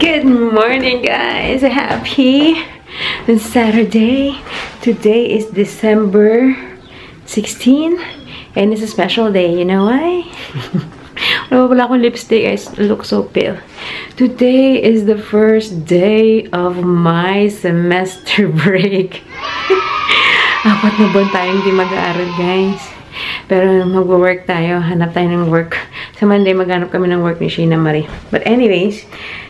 Good morning, guys. Happy Saturday. Today is December 16 and it's a special day. You know why? Wala akong lipstick. I look so pale. Today is the first day of my semester break. 4 na buwan tayong hindi mag-aaral, guys. Pero mag-work tayo. Hanap tayo ng work. Sa Monday, maghanap kami ng work ni Sheena Marie. But anyways,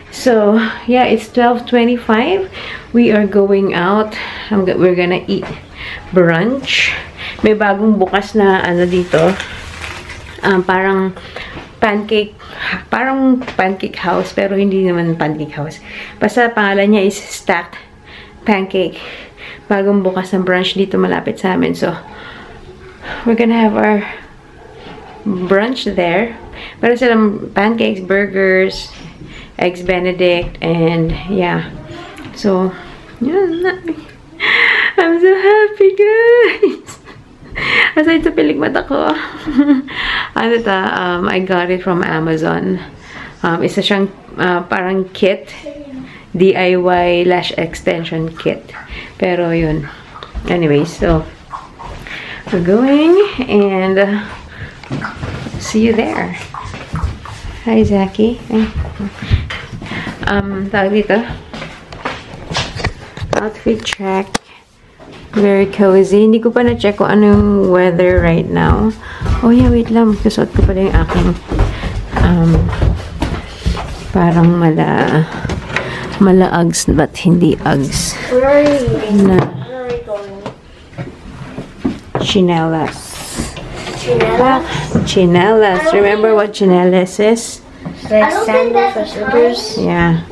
so, yeah, it's 12:25. We are going out. We're gonna eat brunch. May bagong bukas na ano dito. Parang pancake house, pero hindi naman pancake house. Basta pangalan niya is Stacked Pancake. Bagong bukas ng brunch dito malapit sa amin. So, we're gonna have our brunch there. Meron silang pancakes, burgers, eggs Benedict, and yeah. So, yeah, I'm so happy, guys. Aside sa pilik mata ko. Ano to? I got it from Amazon. Isa siyang parang kit. DIY lash extension kit. Pero yun. Anyway, so we're going and see you there. Hi, Zachy. Tawag dito. Outfit check. Very cozy. Hindi ko pa na-check kung anong weather right now. Oh yeah, wait lang. Susot ko pala yung aking parang mala-Uggs but hindi Uggs. Where are you? Na Where are we going? chinelas. Chinelas? Chinelas. Remember what chinelas is? Like sandals or slippers? Yeah.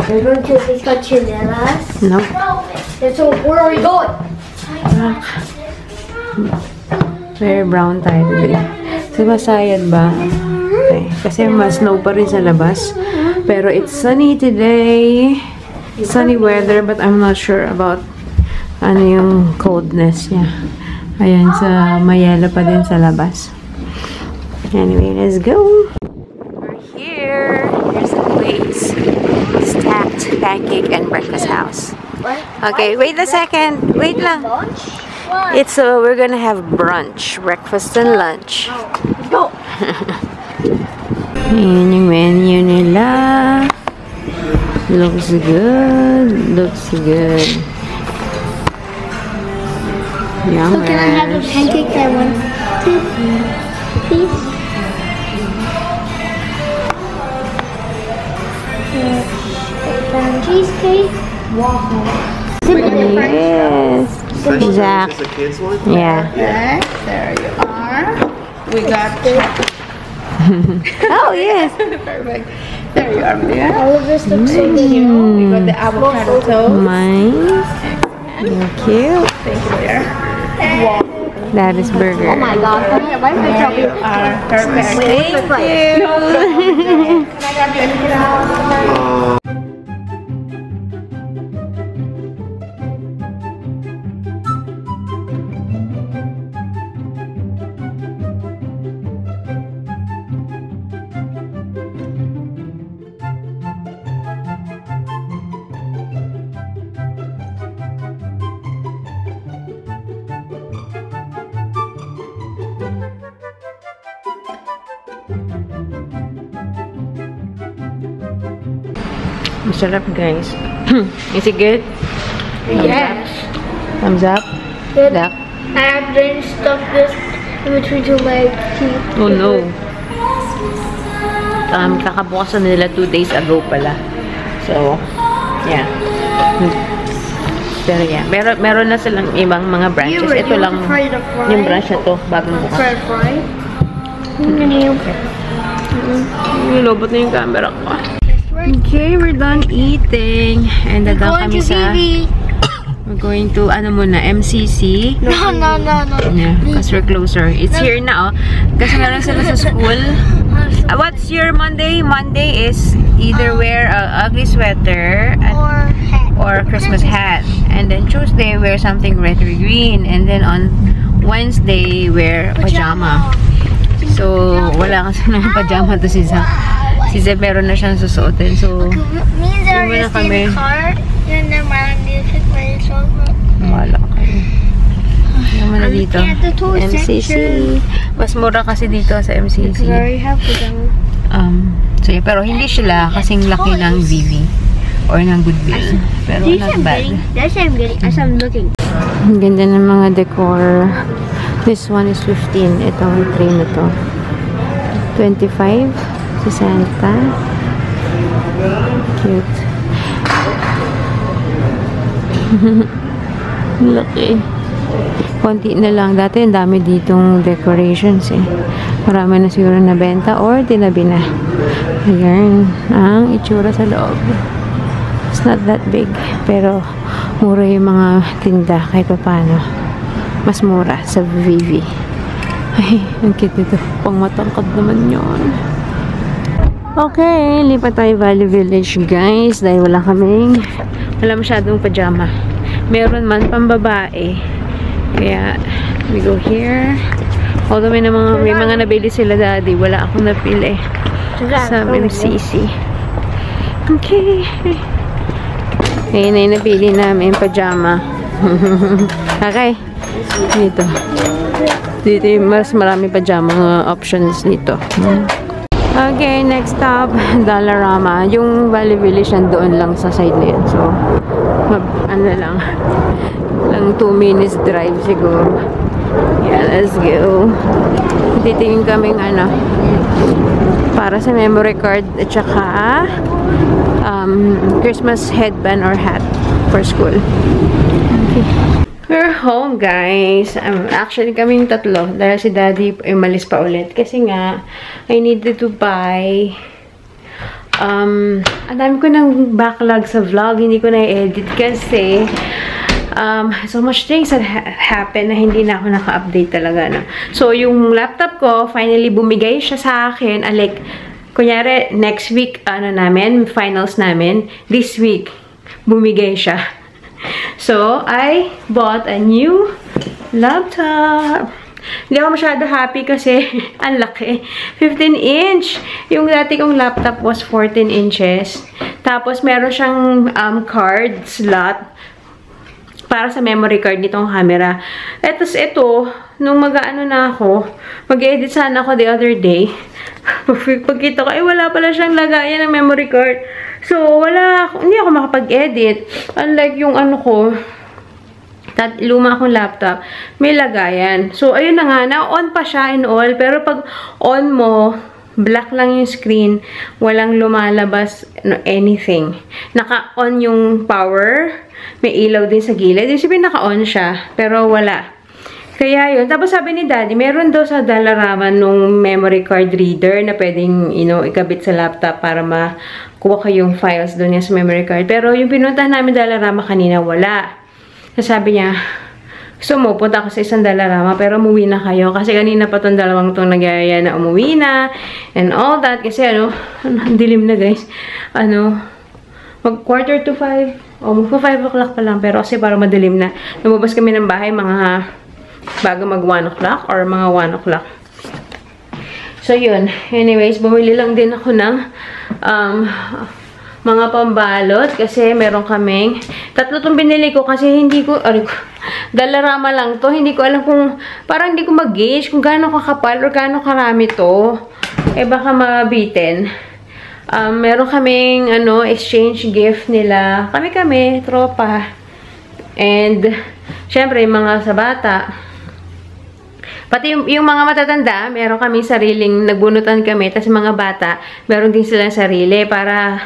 We're going to a place called Chinelas. No. And so, where are we going? Very brown tayo today. Sa Masayad ba? Okay. Kasi mas snow pa rin sa labas. Pero it's sunny today. Sunny weather, but I'm not sure about ano yung coldness niya. Ayan, sa mayelo pa din sa labas. Anyway, let's go. We're here. Here's the place. Stacked Pancake and Breakfast House. What? Okay, wait a second. Wait lang. Lunch? What? It's we're gonna have brunch, breakfast and lunch. Let's go. Ayan yung menu nila. Looks good. Looks good. Yum. So can I have the pancake I want to? Please? Cheesecake? Waffle. Yes. Zach. Is this a kid's one? Yeah. Okay, there you are. We got Oh, yes. perfect. There you are, Maria. All of this looks so Thank cute. you. We got the avocado toast. Mine. Thank you. Thank you, dear. That is burger. Oh my god, come here. Why am I There dropping? you are. Perfect. Wait, what's the price? No problem. Can I grab you anything else? Masarap, guys. Is it good? Yes. Thumbs up. Good. Zach. I have been stuck this in between two legs. Oh no. Kakabukasan nila 2 days ago pala. So, yeah. Pero yeah, meron na silang ibang mga branches. Ito lang yung branch na to, bagong bukas. Fry fry. Nilobot na yung camera ko. Okay, we're done eating. And dadaan kami sa... We're going to, ano muna, MCC. No. Yeah, because we're closer. It's here na, oh. Kasi meron sila sa school. What's your Monday? Monday is either wear a ugly sweater or Christmas hat. And then Tuesday, wear something red or green. And then on Wednesday, wear pajama. So, wala kasi ng pajama to si Si Zeb meron na siyang susuotin. So, Means Yun muna are just in kami. the car. Yun na parang music may song. wala kayo. Naman na dito. Looking at the toy MCC. section. Mas mura kasi dito sa MCC. Very happy though. So, yeah, pero hindi sila kasing laki ng VV or ng Goodwill. Pero not bad. That's what I'm getting. As I'm looking. Ang ganda ng mga decor. This one is 15. Itong tray na to. 25. Si Santa. Cute. Laki. Konti na lang. Dati ang dami ditong decorations eh. Marami na siguro nabenta or tinabi na. Ayan. Ang itsura sa loob. It's not that big. Pero mura yung mga tinda kahit pa paano. Mas mura sa VV. Ay, ang cute nito. Pang matangkad naman yun. Okay, lipat tayo Valley Village guys. Dahil wala masyadong pajama. Meron man pambabae. Kaya, we go here. Although may mga nabili sila daddy. Wala akong napili sa MCC. Okay. Ngayon ay napili namin pajama. Okay. Dito mas marami pajama options dito. Okay, next stop, Dollarama. Yung Valley Village doon lang sa side na yun. So, lang 2 minutes drive siguro. Yeah, let's go. Titingin kaming para sa memory card at saka Christmas headband or hat for school. Okay. We're home, guys. Actually, kaming tatlo. Dahil si Daddy umalis pa ulit. Kasi nga, I needed to buy ang dami ko ng backlog sa vlog. Hindi ko na-edit kasi so much things that happened na hindi na ako naka-update talaga. No? So, yung laptop ko, finally bumigay siya sa akin. Like, kunyari, next week, finals namin. This week, bumigay siya. So, I bought a new laptop. Hindi ako masyado happy kasi ang laki. 15-inch. Yung dati kong laptop was 14 inches. Tapos, meron siyang card slot para sa memory card nitong camera. Tapos, ito, nung mag-edit sana ako the other day. Pagkita ko, wala pala siyang lagayan ng memory card. So, hindi ako makapag-edit. Unlike yung luma akong laptop, may lagayan. So, ayun na nga, na-on pa siya and all. Pero pag on mo, black lang yung screen, walang lumalabas anything. Naka-on yung power, may ilaw din sa gilid. Ibig sabihin naka-on siya, pero wala. Kaya yun. Tapos sabi ni Daddy, meron daw sa Dollarama nung memory card reader na pwedeng, ikabit sa laptop para makuha kayong files doon sa memory card. Pero yung pinuntahan namin Dollarama kanina, wala. Sabi niya, so punta ako sa isang Dollarama pero umuwi na kayo. Kasi kanina pa itong dalawang itong nagyayaya na umuwi na and all that. Kasi dilim na guys. Mag 4:45. Magpa 5 o'clock pa lang. Pero kasi para madilim na. Lumabas kami ng bahay mga bago mag 1 o'clock or mga 1 o'clock. So, yun. Anyways, bumili lang din ako ng mga pambalot kasi meron kaming tatlo itong binili ko kasi hindi ko Dollarama lang to. Hindi ko alam kung parang hindi ko mag-gauge kung gaano kakapal or gaano karami to. Baka mabitin. Meron kaming exchange gift nila. Kami, tropa. And syempre, yung mga sa bata. Pati yung mga matatanda, meron kami sariling, nagbunutan kami. Tapos mga bata, meron din silang sarili para,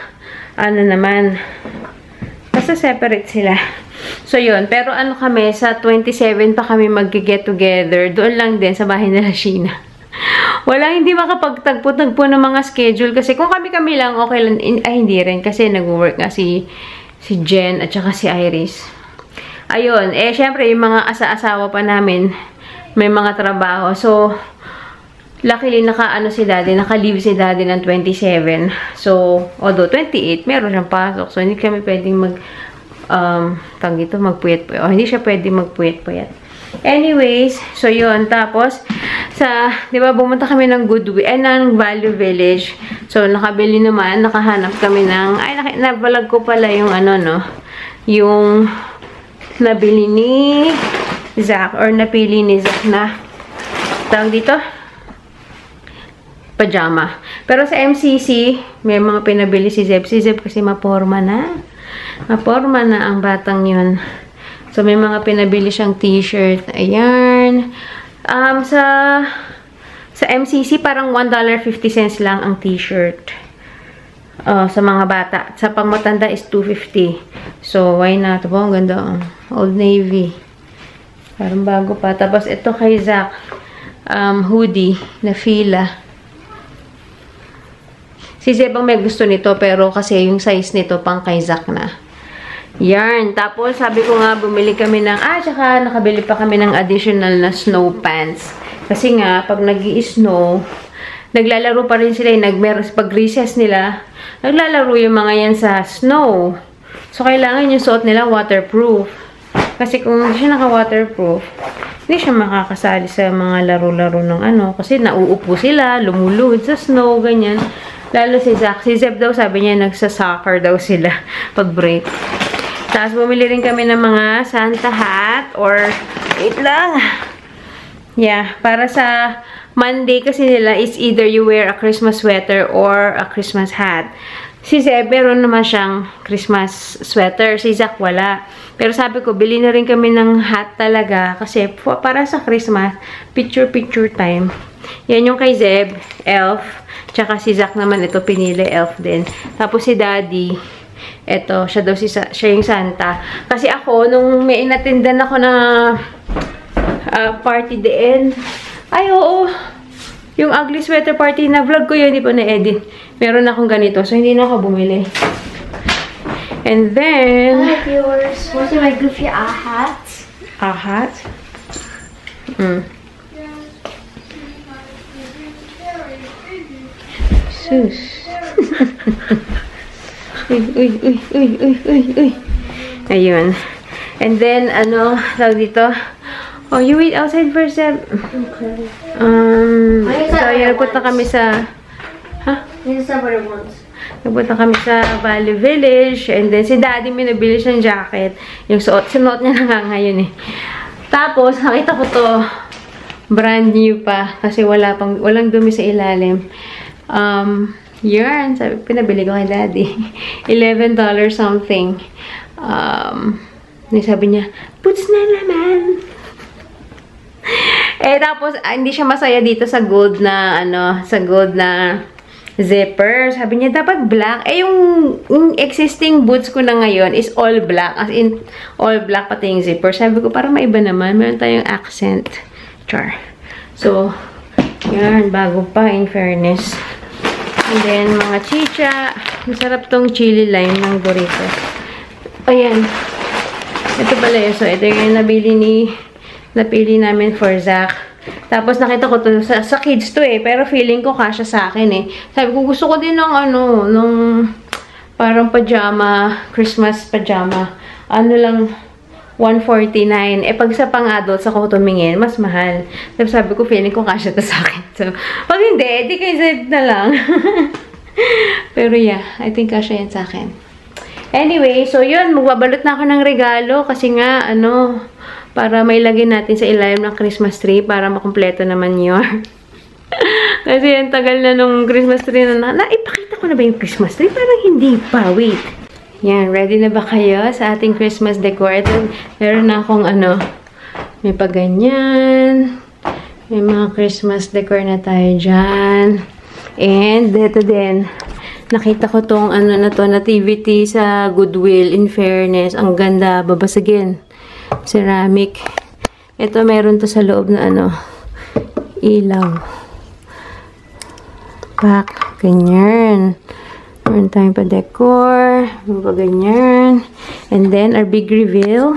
basta separate sila. So, yun. Pero kami, sa 27 pa kami mag-get together. Doon lang din, sa bahay nila Sheena. Hindi makapagtagpo-tagpo ng mga schedule. Kasi kung kami lang, okay lang. Hindi rin. Kasi nag-work nga si Jen at saka si Iris. Ayun. Syempre, yung mga asa-asawa pa namin, may mga trabaho. So, luckily, si Daddy. Naka-leave si Daddy ng 27. So, although 28, meron siyang pasok. So, hindi kami pwedeng magpuyat-puyat. Hindi siya pwedeng magpuyat-puyat. Anyways, so yun. Tapos, di ba, bumunta kami ng Goodwill, ng Value Village. So, nakahanap kami ng, nabalag ko pala yung yung nabili ni Zach, or napili ni Zach na, tawag dito, pajama. Pero sa MCC, may mga pinabili si Zeb. Si Zeb kasi maporma na. Maporma na ang batang yun. So, may mga pinabili siyang t-shirt. Ayan. Sa MCC, parang $1.50 lang ang t-shirt. Sa mga bata. Sa pangmatanda is $2.50. So, why not? Ang ganda. Old Navy. Parang bago pa. Tapos, ito kay Zach. Hoodie na fila. Si Zebang may gusto nito, pero kasi yung size nito pang kay Zach na. Yarn. Tapos, sabi ko nga, bumili kami ng, tsaka nakabili pa kami ng additional na snow pants. Kasi nga, pag nag-i-snow, naglalaro pa rin sila. Pag recess nila, naglalaro yung mga yan sa snow. So, kailangan yung suot nila waterproof. Kasi kung hindi siya naka-waterproof, hindi siya makakasali sa mga laro-laro ng kasi nauupo sila, lumuluhod sa snow, ganyan. Lalo si Zach. Si Zeb daw, sabi niya, nagsa-soccer daw sila pag break. Tapos, bumili rin kami ng mga Santa hat or, wait lang. Yeah, para sa Monday kasi nila is either you wear a Christmas sweater or a Christmas hat. Si Zeb, meron naman siyang Christmas sweater. Si Zach, wala. Pero sabi ko, bili na rin kami ng hat talaga kasi para sa Christmas, picture-picture time. Yan yung kay Zeb, elf. Tsaka si Zach naman, ito pinili, elf din. Tapos si Daddy, eto, siya yung Santa. Kasi ako, nung may inatindan ako na party din, oo, yung ugly sweater party, na vlog ko yun, hindi pa na-edit. Meron akong ganito, so hindi na ako bumili. And then, hi viewers, want to see my goofy hat? A hat? Sus. Uy. Ayun. And then, tawag dito. Oh, you wait outside for Zeb. So, yun, nagpunta kami sa, nagpunta kami sa Value Village. And then, si Daddy, may nabili siyang jacket. Yung sinuot niya na nga ngayon eh. Tapos, nakita ko to, brand new pa. Kasi walang dumi sa ilalim. Yun, pinabili ko kay Daddy. $11 something. Sabi niya, boots na naman. Tapos, hindi siya masaya dito sa gold na, zipper. Sabi niya, dapat black. Yung existing boots ko na ngayon is all black. As in, all black pati yung zipper. Sabi ko, parang maiba naman. Meron tayong accent. Char. So, yan, bago pa, in fairness. And then, mga chicha. Masarap tong chili lime ng Doritos. Ayan. Ito pala yun. So, ito yung napili namin for Zach. Tapos, nakita ko to sa kids to eh. Pero feeling ko kasya sa akin eh. Sabi ko, gusto ko din ng nung parang pajama, Christmas pajama. Lang, $149. Pag sa pang-adults ako tumingin, mas mahal. Tapos sabi ko, feeling ko kasya to sa akin. So, pag hindi, di kay Zed na lang. Pero yeah, I think kasya yan sa akin. Anyway, so yun, magbabalot na ako ng regalo kasi nga, para may lagay natin sa ilalim ng Christmas tree para makumpleto naman yun. Kasi ang tagal na nung Christmas tree ipakita ko na ba yung Christmas tree? Parang hindi pa, wait. Yan, ready na ba kayo sa ating Christmas decor? Ito, meron na akong may paganyan. May mga Christmas decor na tayo dyan. And, ito din. Nakita ko tong nativity sa Goodwill, in fairness. Ang ganda, babasagin. Ceramic. Ito, meron to sa loob na ilaw. Back, ganyan. Meron tayong pa-decor. Pa ganyan. And then, our big reveal.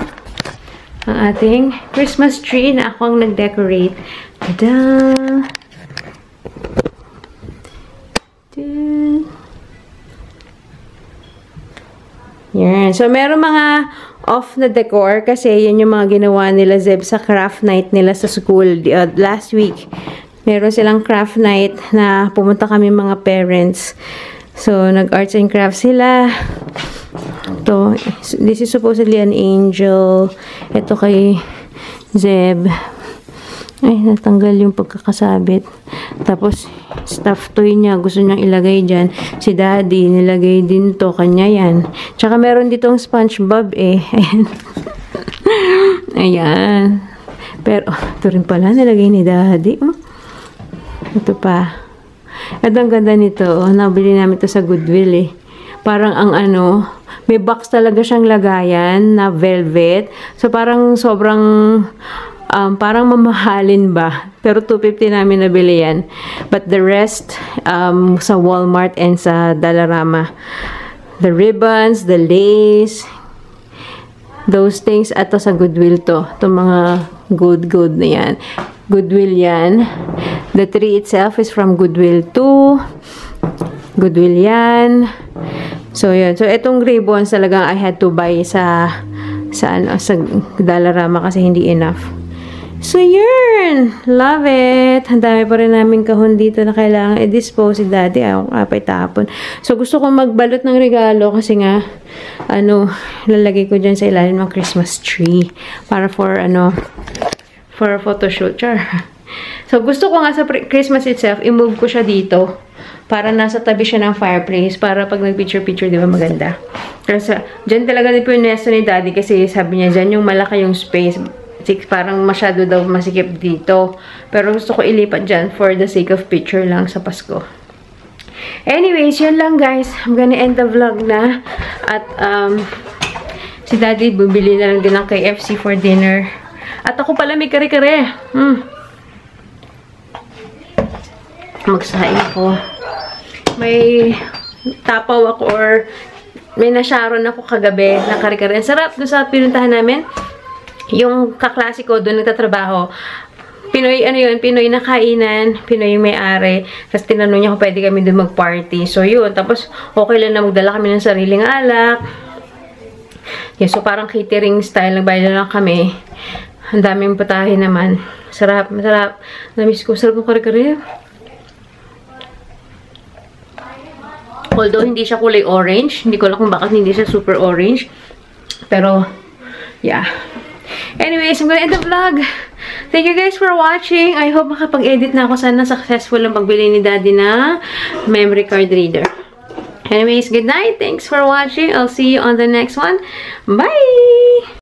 Ang ating Christmas tree na ako ang nag-decorate. Tada! Yan. So, meron mga off na decor kasi yun yung mga ginawa nila Zeb sa craft night nila sa school last week. Meron silang craft night na pumunta kami mga parents. So, nag-arts and crafts sila. Ito, this is supposedly an angel. Ito kay Zeb. Ay, natanggal yung pagkakasabit. Tapos, stuffed toy niya. Gusto niyang ilagay dyan. Si Daddy, nilagay din to. Kanya yan. Tsaka meron ditong SpongeBob eh. Ayan. Ayan. Pero, ito rin pala. Nilagay ni Daddy. Oh. Ito pa. At ang ganda nito. Oh. Nabili namin to sa Goodwill eh. Parang ang ano, may box talaga siyang lagayan na velvet. So, parang sobrang parang mamahalin ba. Pero 250 namin nabili yan. But the rest, sa Walmart and sa Dollarama. The ribbons, the lace, those things, ato sa Goodwill to. Itong mga good na yan. Goodwill yan. The tree itself is from Goodwill too. Goodwill yan. So, yun. So, itong ribbons talagang I had to buy sa Dollarama kasi hindi enough. So, yun. Love it. Ang dami pa rin namin kahon dito na kailangan i-dispose. Si Daddy, ayaw kapay tapon. So, gusto kong magbalot ng regalo kasi nga, lalagay ko dyan sa ilalim ng Christmas tree. Para for a photoshoot. Char. So, gusto ko nga sa Christmas itself, i-move ko siya dito. Para nasa tabi siya ng fireplace. Para pag nag-picture-picture, di ba maganda? Kasi, dyan talaga din po yung nesto ni Daddy kasi sabi niya, dyan yung malaki yung space. Parang masyado daw masikip dito. Pero gusto ko ilipat dyan for the sake of picture lang sa Pasko. Anyways, yun lang guys. I'm gonna end the vlog na. At si Daddy bumili na lang din ng KFC for dinner. At ako pala may kare-kare. Magsahin ako. May tapaw ako or may nasharon ako kagabi na kare-kare. Ang sarap doon sa pinuntahan namin. Yung kaklase ko doon nagtatrabaho. Pinoy, Pinoy na kainan. Pinoy yung may-ari. Tapos tinanong niya kung pwede kami doon mag-party. So, yun. Tapos, okay lang na magdala kami ng sariling alak. Yeah, so, parang catering style. Nagbayad lang kami. Ang daming putahe naman. Sarap, masarap. Namiss ko. Sarap ng kare-kare. Although, hindi siya kulay orange. Hindi ko alam kung bakit hindi siya super orange. Pero, yeah. Anyways, I'm gonna end the vlog. Thank you guys for watching. I hope makapag-edit na ako. Sana successful ang pagbili ni Daddy na memory card reader. Anyways, good night. Thanks for watching. I'll see you on the next one. Bye!